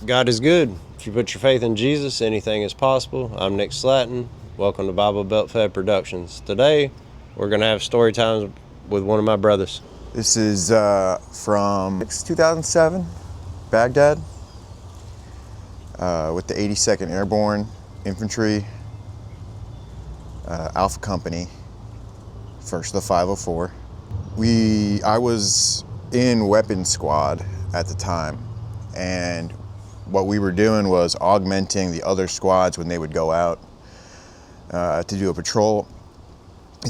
God is good. If you put your faith in Jesus, anything is possible. I'm Nick Slatton. Welcome to Bible Belt Fed Productions. Today, we're going to have story times with one of my brothers. This is from 2007, Baghdad, with the 82nd Airborne Infantry, Alpha Company, first the 504. I was in weapons squad at the time, and what we were doing was augmenting the other squads when they would go out to do a patrol.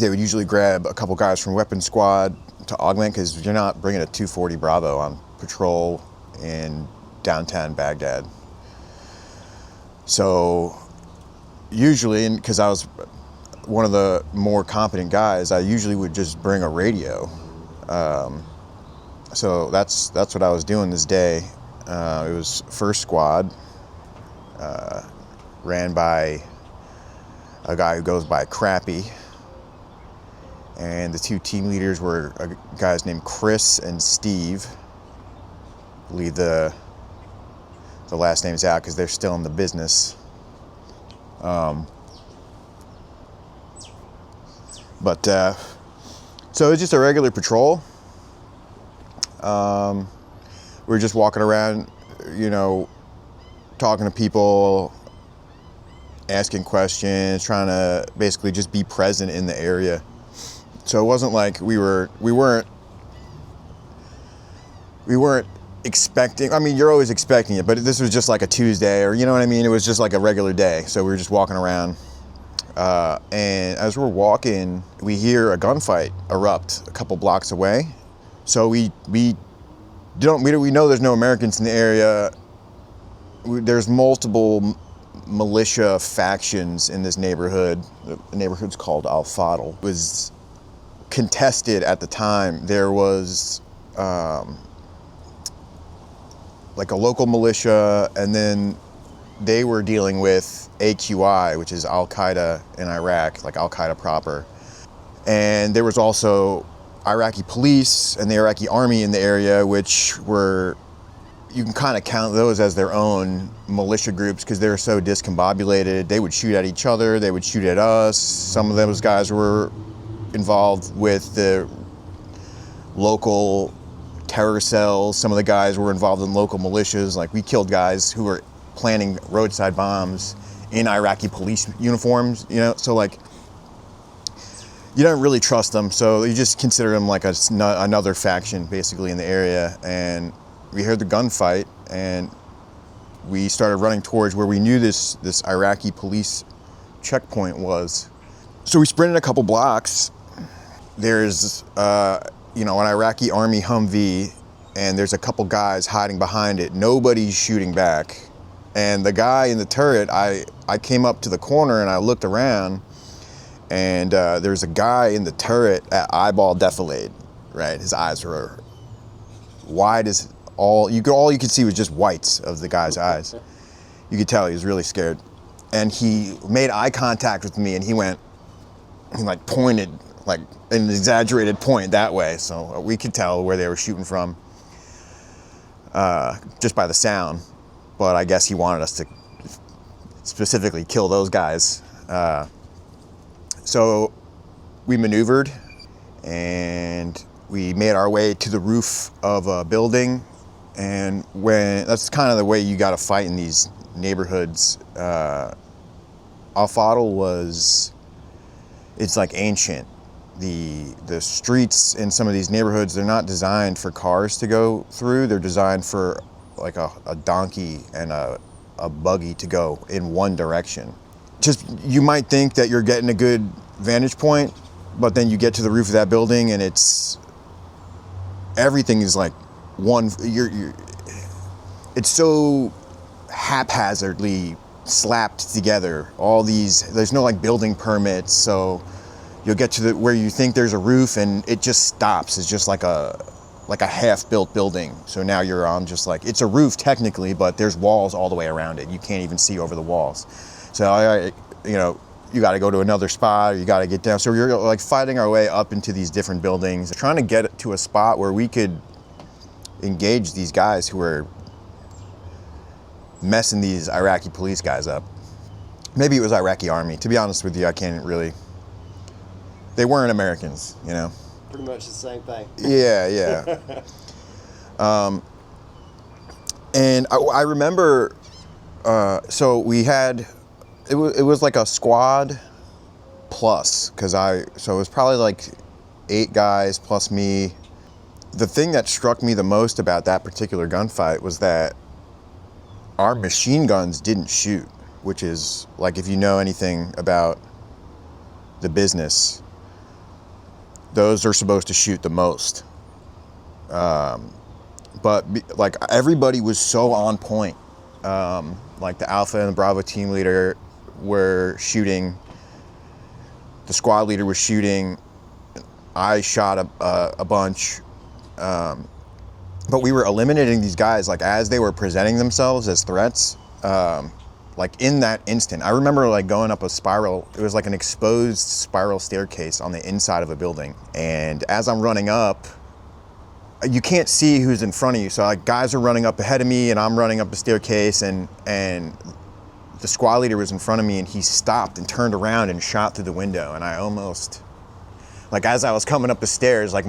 They would usually grab a couple guys from weapons squad to augment, because you're not bringing a 240 Bravo on patrol in downtown Baghdad. So usually, because I was one of the more competent guys, I usually would just bring a radio. So that's what I was doing this day. It was first squad, ran by a guy who goes by Crappy, and the two team leaders were guys named Chris and Steve. I believe the last name's out because they're still in the business. So it's just a regular patrol. We were just walking around, talking to people, asking questions, trying to basically just be present in the area. So it wasn't like we weren't expecting. I mean, you're always expecting it, but this was just like a Tuesday, or you know what I mean? It was just like a regular day. So we were just walking around, and as we're walking, we hear a gunfight erupt a couple blocks away. So we know there's no Americans in the area. There's multiple militia factions in this neighborhood. The neighborhood's called Al Fadl. It was contested at the time. There was like a local militia, and then they were dealing with AQI, which is Al Qaeda in Iraq, like Al Qaeda proper. And there was also Iraqi police and the Iraqi army in the area, which were, you can kind of count those as their own militia groups because they're so discombobulated. They would shoot at each other, they would shoot at us. Some of those guys were involved with the local terror cells. Some of the guys were involved in local militias. Like, we killed guys who were planting roadside bombs in Iraqi police uniforms, so like, you don't really trust them, so you just consider them like another faction basically in the area. And we heard the gunfight, and we started running towards where we knew this Iraqi police checkpoint was. So we sprinted a couple blocks. There's an Iraqi army Humvee, and there's a couple guys hiding behind it. Nobody's shooting back. And the guy in the turret, I came up to the corner and I looked around, and there's a guy in the turret at eyeball defilade, right? His eyes were wide as all you could see was just whites of the guy's eyes. You could tell he was really scared. And he made eye contact with me, and he pointed like an exaggerated point that way. So we could tell where they were shooting from just by the sound. But I guess he wanted us to specifically kill those guys. So we maneuvered, and we made our way to the roof of a building. And that's kind of the way you got to fight in these neighborhoods. Al Fadl it's like ancient. The streets in some of these neighborhoods, they're not designed for cars to go through. They're designed for like a donkey and a buggy to go in one direction. Just, you might think that you're getting a good vantage point, but then you get to the roof of that building, and everything is like it's so haphazardly slapped together. There's no like building permits, so you'll get to where you think there's a roof, and it just stops. It's just like a half-built building. So now you're on just like, it's a roof technically, but there's walls all the way around it. You can't even see over the walls. So you got to go to another spot, or you got to get down. So we're like fighting our way up into these different buildings, trying to get to a spot where we could engage these guys who were messing these Iraqi police guys up. Maybe it was Iraqi army. To be honest with you, I can't really. They weren't Americans, you know. Pretty much the same thing. Yeah. And I remember, so we had, it was like a squad plus, so it was probably like 8 guys plus me. The thing that struck me the most about that particular gunfight was that our machine guns didn't shoot, which is, like, if you know anything about the business, those are supposed to shoot the most. But like, everybody was so on point. Like the Alpha and the Bravo team leader were shooting. The squad leader was shooting. I shot a bunch. But we were eliminating these guys, like, as they were presenting themselves as threats. Like, in that instant, I remember, like, going up a spiral. It was like an exposed spiral staircase on the inside of a building. And as I'm running up, you can't see who's in front of you. So, like, guys are running up ahead of me, and I'm running up the staircase, and the squad leader was in front of me, and he stopped and turned around and shot through the window. And I almost, like, as I was coming up the stairs, like,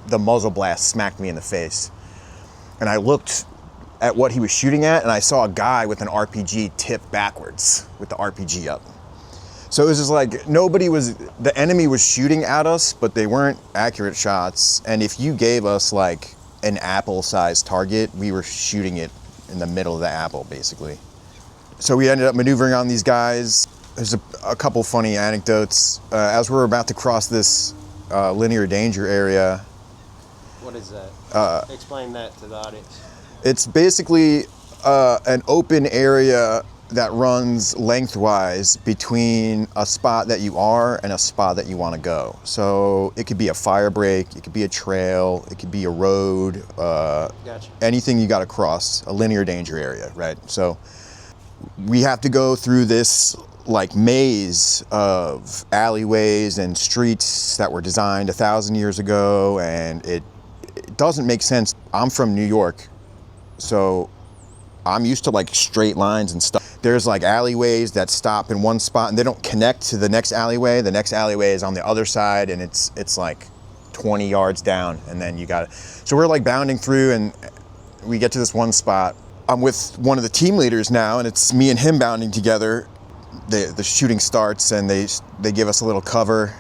the muzzle blast smacked me in the face. And I looked at what he was shooting at, and I saw a guy with an RPG tip backwards with the RPG up. So it was just like, the enemy was shooting at us, but they weren't accurate shots. And if you gave us like an apple-sized target, we were shooting it in the middle of the apple, basically. So we ended up maneuvering on these guys. There's a couple funny anecdotes. As we're about to cross this linear danger area. What is that? Explain that to the audience. It's basically an open area that runs lengthwise between a spot that you are and a spot that you want to go. So it could be a fire break, it could be a trail, it could be a road, Gotcha. Anything you got to cross, a linear danger area, right? So we have to go through this like maze of alleyways and streets that were designed 1,000 years ago, and it doesn't make sense. I'm from New York, so I'm used to like straight lines and stuff. There's like alleyways that stop in one spot and they don't connect to the next alleyway. The next alleyway is on the other side, and it's like 20 yards down, and then you got it. So we're like bounding through, and we get to this one spot. I'm with one of the team leaders now, and it's me and him bounding together. The shooting starts, and they give us a little cover,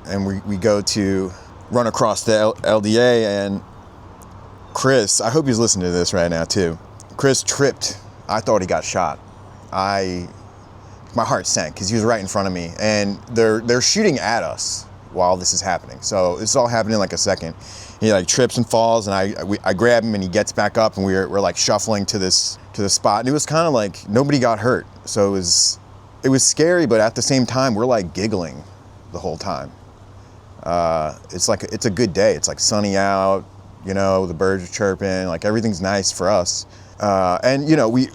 and we go to run across the LDA, and Chris, I hope he's listening to this right now too. Chris tripped. I thought he got shot. My heart sank because he was right in front of me, and they're shooting at us while this is happening. So it's all happening in like a second. He like trips and falls, and I grab him, and he gets back up, and we're like shuffling to the spot, and it was kind of like nobody got hurt. So it was scary, but at the same time we're like giggling the whole time. It's a good day. It's like sunny out, you know, the birds are chirping, like everything's nice for us. And you know, we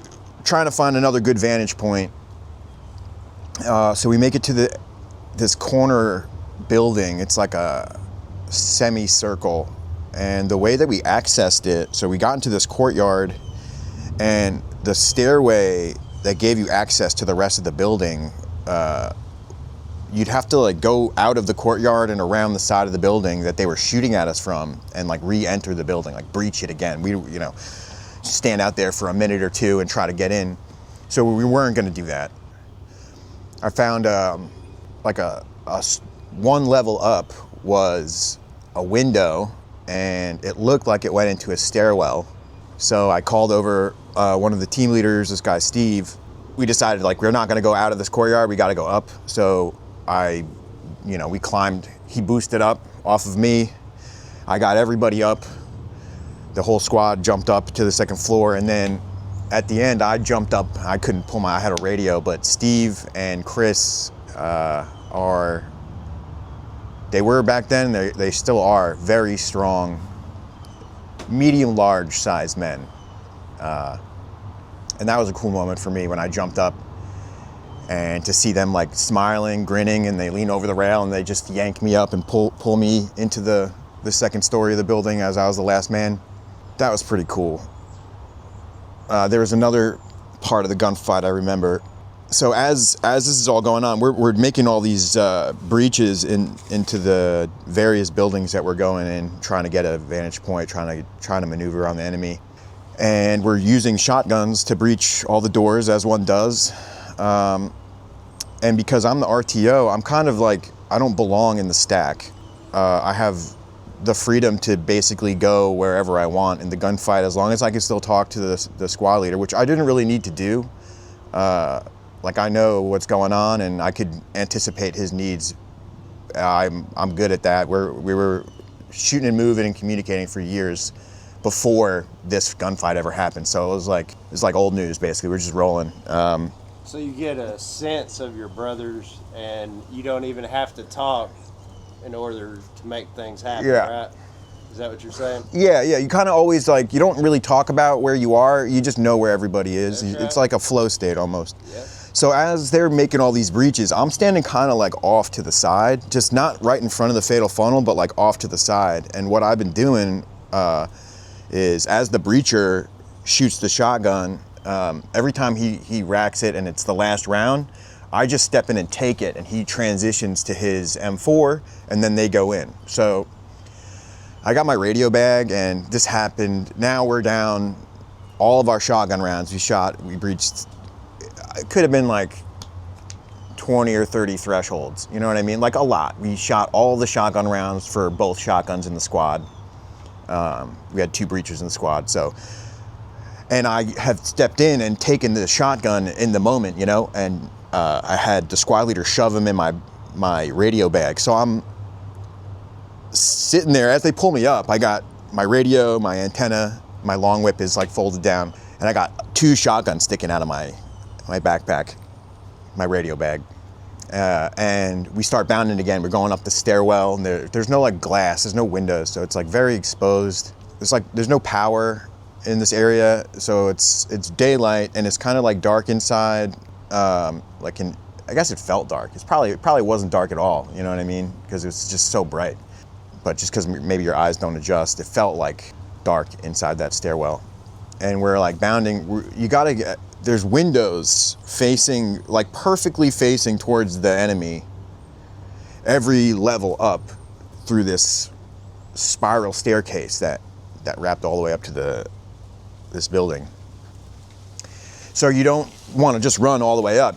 trying to find another good vantage point. So we make it to this corner building. It's like a semicircle, and the way that we accessed it, so we got into this courtyard, and the stairway that gave you access to the rest of the building, you'd have to like go out of the courtyard and around the side of the building that they were shooting at us from, and like re-enter the building, like breach it again. We, you know, stand out there for a minute or two and try to get in. So we weren't going to do that. I found like a one level up was a window, and it looked like it went into a stairwell. So I called over one of the team leaders, this guy Steve. We decided like we're not going to go out of this courtyard, we got to go up. So we climbed. He boosted up off of me. I got everybody up. The whole squad jumped up to the second floor, and then at the end I jumped up. I couldn't pull I had a radio, but Steve and Chris they were back then, they still are very strong, medium large sized men. And that was a cool moment for me when I jumped up, and to see them like smiling, grinning, and they lean over the rail and they just yank me up and pull me into the second story of the building as I was the last man. That was pretty cool. There was another part of the gunfight I remember. So as this is all going on, we're making all these breaches into the various buildings that we're going in, trying to get a vantage point, trying to maneuver around the enemy. And we're using shotguns to breach all the doors, as one does. And because I'm the RTO, I'm kind of like, I don't belong in the stack. I have the freedom to basically go wherever I want in the gunfight, as long as I can still talk to the squad leader, which I didn't really need to do. Like, I know what's going on and I could anticipate his needs. I'm good at that. We were shooting and moving and communicating for years before this gunfight ever happened. So it was like old news, basically. We're just rolling. So you get a sense of your brothers, and you don't even have to talk in order to make things happen, right? Is that what you're saying? Yeah. You kind of always, like, you don't really talk about where you are. You just know where everybody is. That's right. It's like a flow state almost. Yeah. So as they're making all these breaches, I'm standing kind of like off to the side, just not right in front of the fatal funnel, but like off to the side. And what I've been doing is, as the breacher shoots the shotgun, every time he racks it and it's the last round, I just step in and take it, and he transitions to his M4, and then they go in. So I got my radio bag, and this happened. Now we're down all of our shotgun rounds. We breached, it could have been like 20 or 30 thresholds, you know what I mean? Like, a lot. We shot all the shotgun rounds for both shotguns in the squad. We had 2 breachers in the squad, so. And I have stepped in and taken the shotgun in the moment, you know, and I had the squad leader shove him in my radio bag. So I'm sitting there, as they pull me up, I got my radio, my antenna, my long whip is like folded down, and I got 2 shotguns sticking out of my backpack, my radio bag. And we start bounding again. We're going up the stairwell, and there's no like glass, there's no windows, so it's like very exposed. It's like there's no power in this area, so it's daylight, and it's kind of like dark inside. I guess it felt dark. It probably wasn't dark at all, you know what I mean? Because it was just so bright. But just because maybe your eyes don't adjust, it felt like dark inside that stairwell. And we're like bounding. There's windows facing, like perfectly facing towards the enemy, every level up through this spiral staircase that wrapped all the way up to this building. So you don't want to just run all the way up.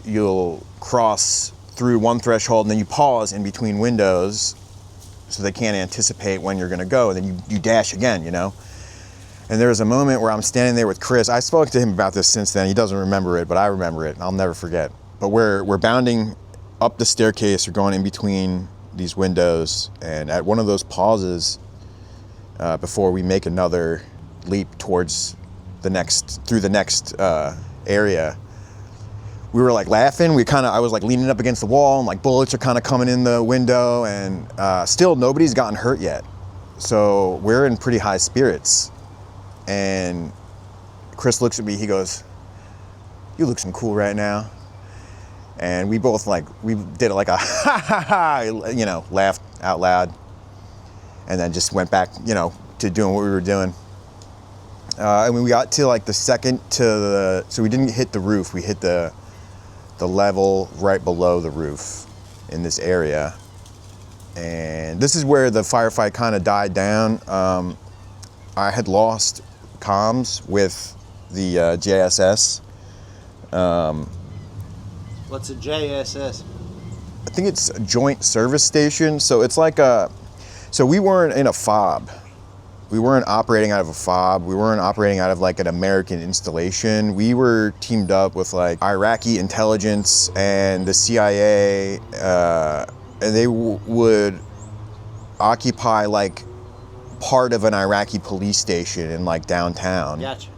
You'll cross through one threshold, and then you pause in between windows so they can't anticipate when you're going to go, and then you dash again, you know? And there was a moment where I'm standing there with Chris. I spoke to him about this since then. He doesn't remember it, but I remember it, and I'll never forget. But we're bounding up the staircase. We're going in between these windows, and at one of those pauses, before we make another leap towards the next area, we were like laughing. I was like leaning up against the wall, and like bullets are kind of coming in the window, and still nobody's gotten hurt yet. So we're in pretty high spirits. And Chris looks at me, he goes, "You look some cool right now." And we both we did like a ha ha ha, you know, laughed out loud, and then just went back, you know, to doing what we were doing. And we got to like the second so we didn't hit the roof, we hit the level right below the roof in this area. And this is where the firefight kind of died down. I had lost comms with the JSS. What's a JSS? I think it's a joint service station. So it's like so we weren't in a fob. We weren't operating out of a fob. We weren't operating out of like an American installation. We were teamed up with like Iraqi intelligence and the CIA, and they would occupy like part of an Iraqi police station in like downtown. Gotcha.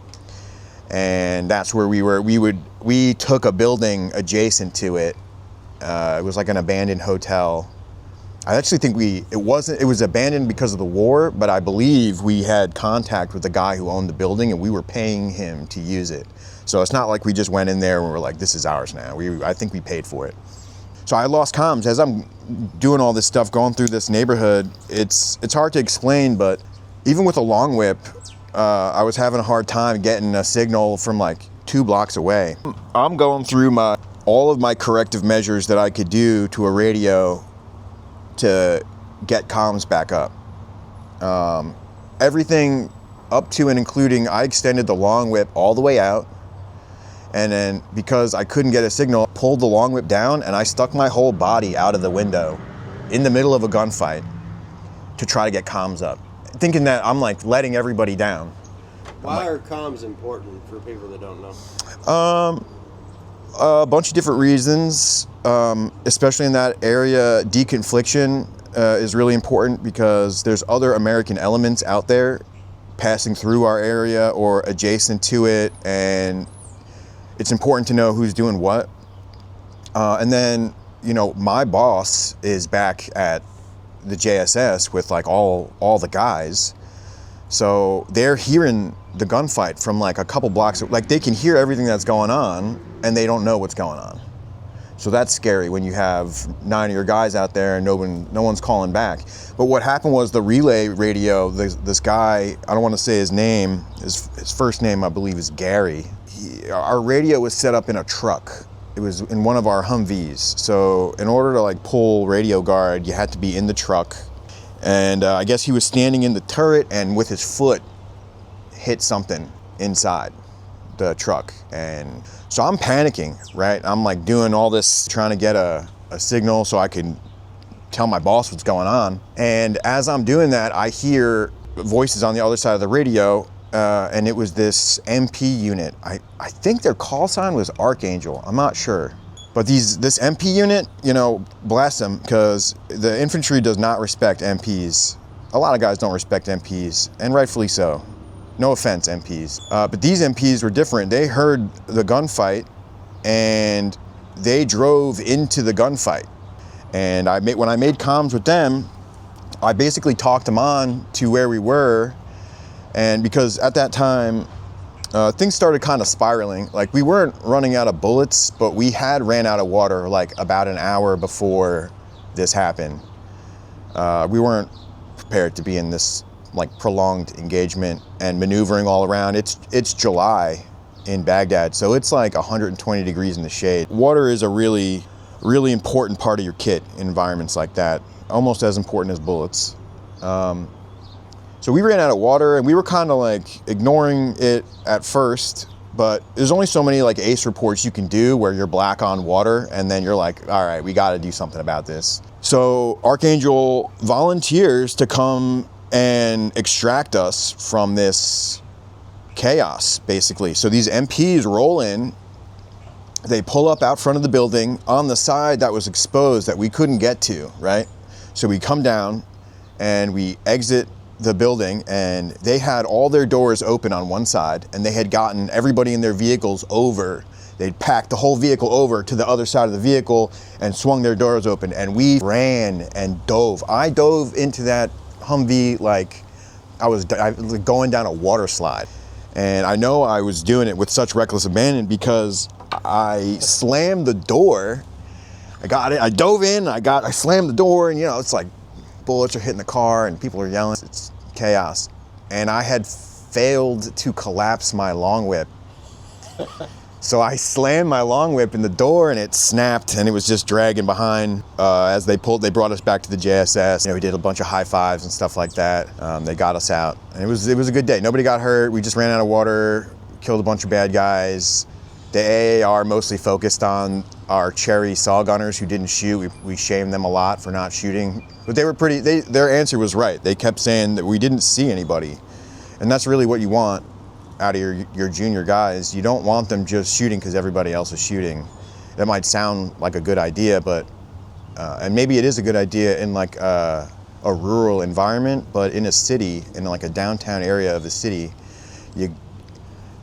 And that's where we were. We took a building adjacent to it. It was like an abandoned hotel. I actually think it was abandoned because of the war, but I believe we had contact with the guy who owned the building, and we were paying him to use it. So it's not like we just went in there and we were like, this is ours now. I think we paid for it. So I lost comms. As I'm doing all this stuff, going through this neighborhood, it's hard to explain, but even with a long whip, I was having a hard time getting a signal from like 2 blocks away. I'm going through all of my corrective measures that I could do to a radio to get comms back up. Everything up to and including, I extended the long whip all the way out, and then because I couldn't get a signal, pulled the long whip down and I stuck my whole body out of the window in the middle of a gunfight to try to get comms up, thinking that I'm like letting everybody down. Why are comms important for people that don't know? A bunch of different reasons, especially in that area. Deconfliction is really important because there's other American elements out there passing through our area or adjacent to it, and it's important to know who's doing what. And then, you know, my boss is back at the JSS with like all the guys, so they're hearing the gunfight from like a couple blocks. Like they can hear everything that's going on, and they don't know what's going on. So that's scary when you have 9 of your guys out there and no one's calling back. But what happened was the relay radio, this guy, I don't want to say his name, his first name I believe is Gary. Our radio was set up in a truck. It was in one of our Humvees. So in order to like pull radio guard, you had to be in the truck. And I guess he was standing in the turret and with his foot hit something inside the truck. And so I'm panicking, right? I'm like doing all this, trying to get a signal so I can tell my boss what's going on. And as I'm doing that, I hear voices on the other side of the radio, and it was this MP unit. I think their call sign was Archangel, I'm not sure. But this MP unit, you know, bless them, because the infantry does not respect MPs. A lot of guys don't respect MPs, and rightfully so. No offense, MPs. But these MPs were different. They heard the gunfight, and they drove into the gunfight. And when I made comms with them, I basically talked them on to where we were. And because at that time, things started kind of spiraling. Like we weren't running out of bullets, but we had ran out of water like about an hour before this happened. We weren't prepared to be in this like prolonged engagement and maneuvering all around. It's July in Baghdad, so it's like 120 degrees in the shade. Water is a really important part of your kit in environments like that, almost as important as bullets. So we ran out of water, and we were kind of like ignoring it at first, but there's only so many like ACE reports you can do where you're black on water, and then you're like, all right, we got to do something about this. So Archangel volunteers to come and extract us from this chaos, basically. So these MPs roll in, they pull up out front of the building on the side that was exposed that we couldn't get to, right? So we come down and we exit the building, and they had all their doors open on one side, and they had gotten everybody in their vehicles over. They'd packed the whole vehicle over to the other side of the vehicle and swung their doors open, and we ran and dove. I dove into that Humvee like I was going down a water slide. And I know I was doing it with such reckless abandon because I slammed the door. I got it, I dove in, I slammed the door, and you know, it's like bullets are hitting the car and people are yelling, it's chaos. And I had failed to collapse my long whip. So I slammed my long whip in the door, and it snapped, and it was just dragging behind. As they brought us back to the JSS. You know, we did a bunch of high fives and stuff like that. They got us out, and it was a good day. Nobody got hurt. We just ran out of water, killed a bunch of bad guys. The AAR mostly focused on our cherry saw gunners who didn't shoot. We shamed them a lot for not shooting, but they were their answer was right. They kept saying that we didn't see anybody, and that's really what you want out of your junior guys. You don't want them just shooting because everybody else is shooting. That might sound like a good idea, but and maybe it is a good idea in like a rural environment, but in a city, in like a downtown area of the city,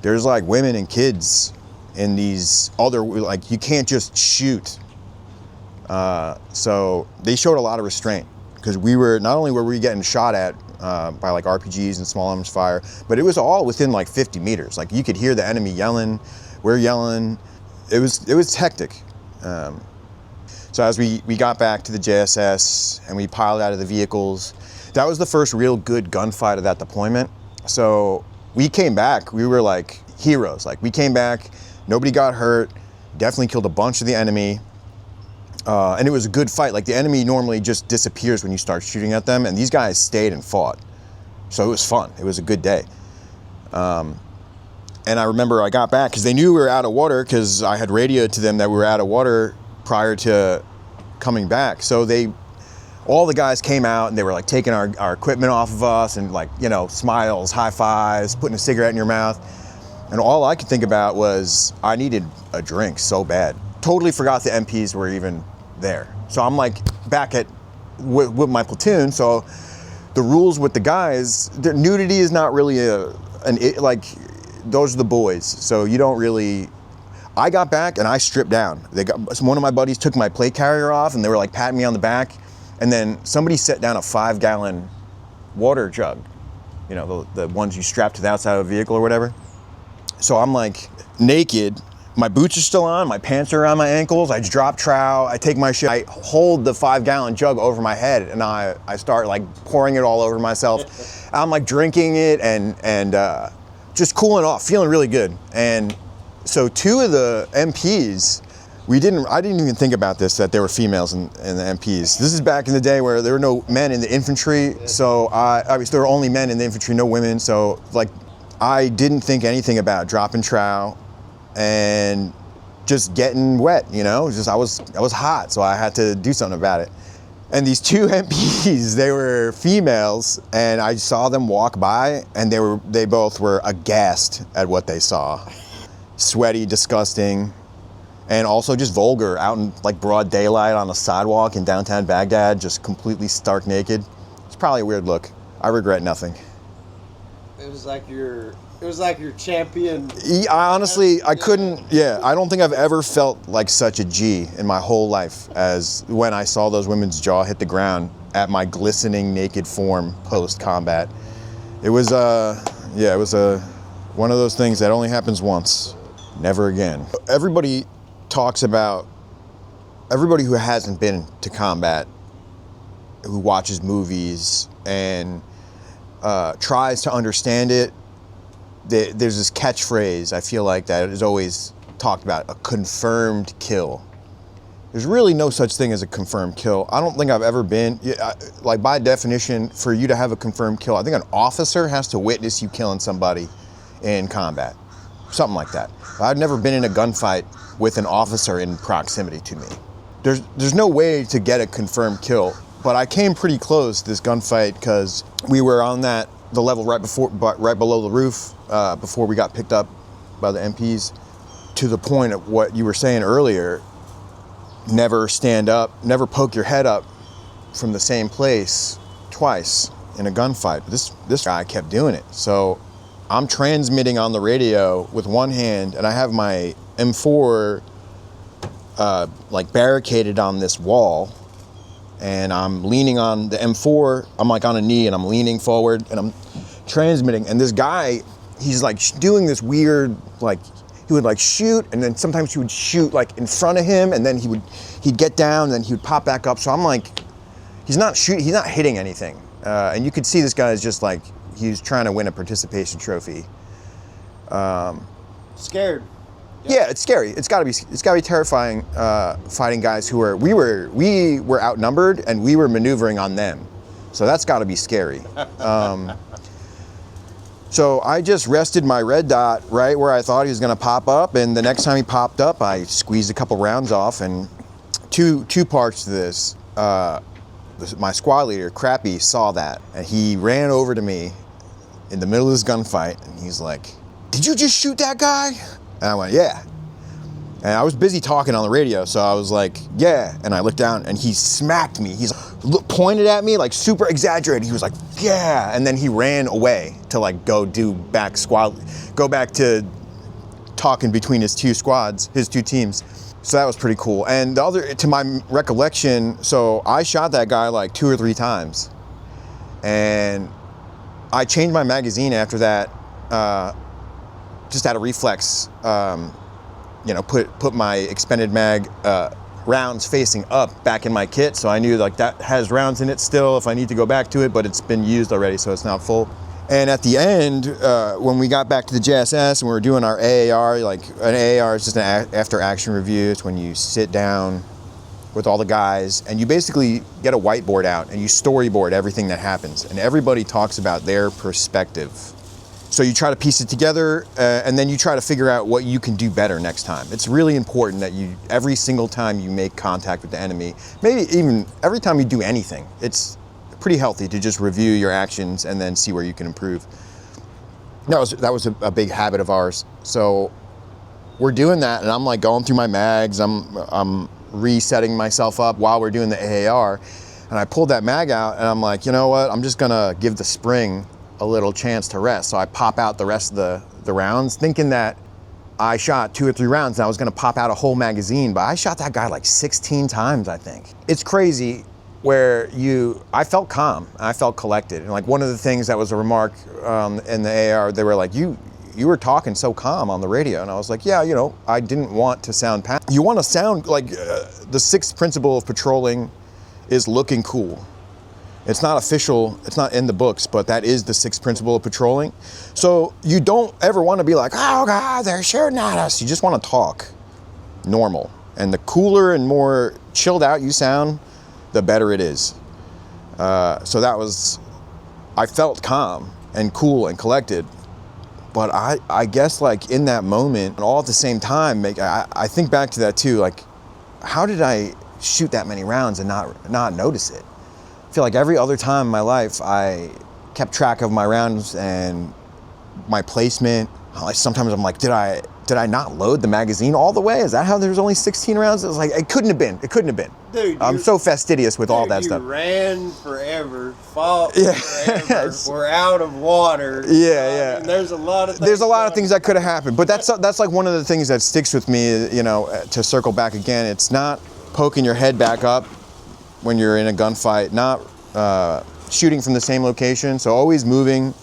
there's like women and kids in these other, like you can't just shoot. So they showed a lot of restraint, because not only were we getting shot at by like RPGs and small arms fire, but it was all within like 50 meters. Like you could hear the enemy yelling, we're yelling. It was hectic. So as we got back to the JSS and we piled out of the vehicles, that was the first real good gunfight of that deployment. So we came back. We were like heroes. Like, we came back, nobody got hurt, definitely killed a bunch of the enemy. And it was a good fight. Like, the enemy normally just disappears when you start shooting at them, and these guys stayed and fought. So it was fun. It was a good day. And I remember I got back because they knew we were out of water, because I had radioed to them that we were out of water prior to coming back. So all the guys came out and they were like taking our equipment off of us and, like, you know, smiles, high fives, putting a cigarette in your mouth. And all I could think about was I needed a drink so bad. Totally forgot the MPs were even there. So I'm like back with my platoon. So the rules with the guys, nudity is not really like, those are the boys. So you don't really. I got back and I stripped down. One of my buddies took my plate carrier off and they were like patting me on the back. And then somebody set down a 5-gallon water jug, you know, the ones you strap to the outside of a vehicle or whatever. So I'm like naked. My boots are still on, my pants are around my ankles, I drop trow, I take my shit, I hold the 5-gallon jug over my head and I start like pouring it all over myself. I'm like drinking it and just cooling off, feeling really good. And so 2 of the MPs, I didn't even think about this, that there were females in the MPs. This is back in the day where there were no men in the infantry, so obviously there were only men in the infantry, no women, so like I didn't think anything about dropping trow and just getting wet, you know. I was hot, so I had to do something about it. And these 2 MPs, they were females, and I saw them walk by, and they both were aghast at what they saw. Sweaty, disgusting, and also just vulgar, out in like broad daylight on a sidewalk in downtown Baghdad, just completely stark naked. It's probably a weird look. I regret nothing. It was like your champion. I couldn't, I don't think I've ever felt like such a G in my whole life as when I saw those women's jaw hit the ground at my glistening naked form post-combat. It was one of those things that only happens once, never again. Everybody who hasn't been to combat, who watches movies and tries to understand it, there's this catchphrase, I feel like, that is always talked about, a confirmed kill. There's really no such thing as a confirmed kill. I don't think I've ever been, like, by definition, for you to have a confirmed kill, I think an officer has to witness you killing somebody in combat. Something like that. I've never been in a gunfight with an officer in proximity to me. There's no way to get a confirmed kill, but I came pretty close this gunfight because we were on the level right below the roof before we got picked up by the MPs. To the point of what you were saying earlier, never stand up, never poke your head up from the same place twice in a gunfight. This guy kept doing it. So I'm transmitting on the radio with one hand, and I have my M4 like barricaded on this wall, and I'm leaning on the M4. I'm like on a knee, and I'm leaning forward, and I'm transmitting. And this guy, he's like doing this weird, like, he would like shoot, and then sometimes he would shoot like in front of him, and then he'd get down, and then he would pop back up. So I'm like, he's not hitting anything. And you could see this guy is just like, he's trying to win a participation trophy. Scared. Yeah, it's scary. It's gotta be terrifying, fighting guys we were outnumbered and we were maneuvering on them. So that's gotta be scary. So I just rested my red dot right where I thought he was gonna pop up, and the next time he popped up, I squeezed a couple rounds off. And two parts to this. My squad leader, Crappy, saw that, and he ran over to me in the middle of this gunfight, and he's like, "Did you just shoot that guy?" And I went, "Yeah." And I was busy talking on the radio, so I was like, "Yeah." And I looked down, and he smacked me. He's pointed at me, like super exaggerated. He was like, "Yeah." And then he ran away to like go back to talking between his two teams. So that was pretty cool. And the other, to my recollection, so I shot that guy like 2 or 3 times. And I changed my magazine after that, just out of reflex, put my expended mag rounds facing up back in my kit. So I knew like that has rounds in it still if I need to go back to it, but it's been used already, so it's not full. And at the end, when we got back to the JSS and we were doing our AAR, like an AAR is just an after action review. It's when you sit down with all the guys and you basically get a whiteboard out and you storyboard everything that happens. And everybody talks about their perspective. So you try to piece it together and then you try to figure out what you can do better next time. It's really important that you, every single time you make contact with the enemy, maybe even every time you do anything, it's pretty healthy to just review your actions and then see where you can improve. That was a big habit of ours. So we're doing that and I'm like going through my mags, I'm resetting myself up while we're doing the AAR, and I pulled that mag out and I'm like, you know what, I'm just gonna give the spring a little chance to rest. So I pop out the rest of the rounds thinking that I shot 2 or 3 rounds and I was gonna pop out a whole magazine, but I shot that guy like 16 times, I think. It's crazy where I felt calm, I felt collected. And like one of the things that was a remark in the AR, they were like, you were talking so calm on the radio. And I was like, yeah, you know, I didn't want to sound You want to sound like the 6th principle of patrolling is looking cool. It's not official, it's not in the books, but that is the 6th principle of patrolling. So you don't ever want to be like, oh God, they're shooting at us. You just want to talk normal. And the cooler and more chilled out you sound, the better it is. So that was, I felt calm and cool and collected. But I guess like in that moment, and all at the same time, I think back to that too, like how did I shoot that many rounds and not notice it? I feel like every other time in my life, I kept track of my rounds and my placement. Sometimes I'm like, did I not load the magazine all the way? Is that how there's only 16 rounds? It was like, it couldn't have been. Dude, I'm so fastidious with all that stuff. You ran forever, fought forever, we're out of water. Yeah. I mean, there's a lot of things that could have happened. But that's like one of the things that sticks with me, you know, to circle back again. It's not poking your head back up when you're in a gunfight, not shooting from the same location. So always moving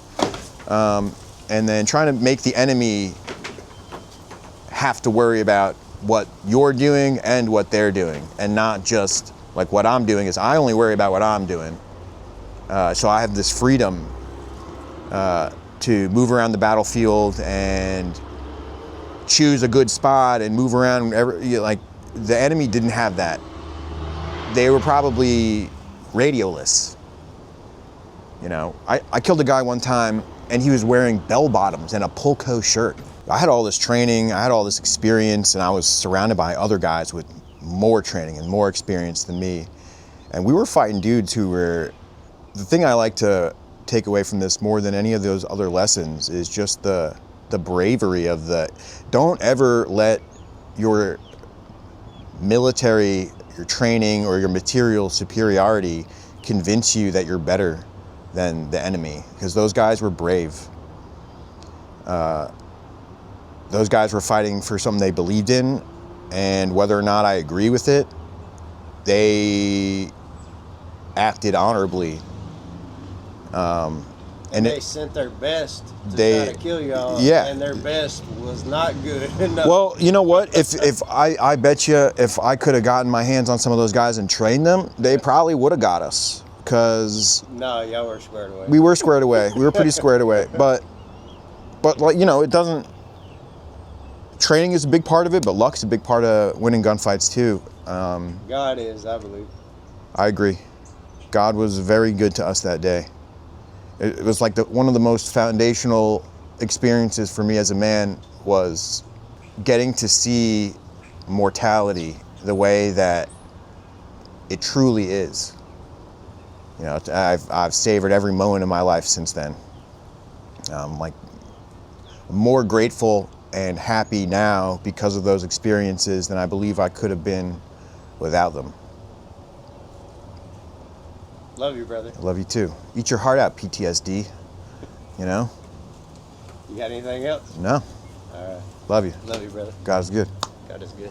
and then trying to make the enemy have to worry about what you're doing and what they're doing, and not just like what I'm doing is I only worry about what I'm doing. So I have this freedom to move around the battlefield and choose a good spot and move around. Like the enemy didn't have that. They were probably radioless. You know, I killed a guy one time and he was wearing bell bottoms and a pulco shirt. I had all this training, I had all this experience, and I was surrounded by other guys with more training and more experience than me. And we were fighting dudes who were, the thing I like to take away from this more than any of those other lessons is just the bravery of don't ever let your military, your training, or your material superiority convince you that you're better than the enemy, because those guys were brave. Those guys were fighting for something they believed in, and whether or not I agree with it, they acted honorably. And they sent their best to try to kill y'all, and their best was not good enough. Well, you know what? If I bet you, if I could have gotten my hands on some of those guys and trained them, they probably would have got us. Because no, y'all were squared away. We were squared away. We were pretty squared away. But like, you know, it doesn't. Training is a big part of it, but luck's a big part of winning gunfights too. God is, I believe. I agree. God was very good to us that day. It was like one of the most foundational experiences for me as a man was getting to see mortality the way that it truly is. You know, I've savored every moment of my life since then. Like more grateful and happy now because of those experiences than I believe I could have been without them. Love you, brother. I love you too. Eat your heart out, PTSD. You know? You got anything else? No. All right. Love you. Love you, brother. God is good. God is good.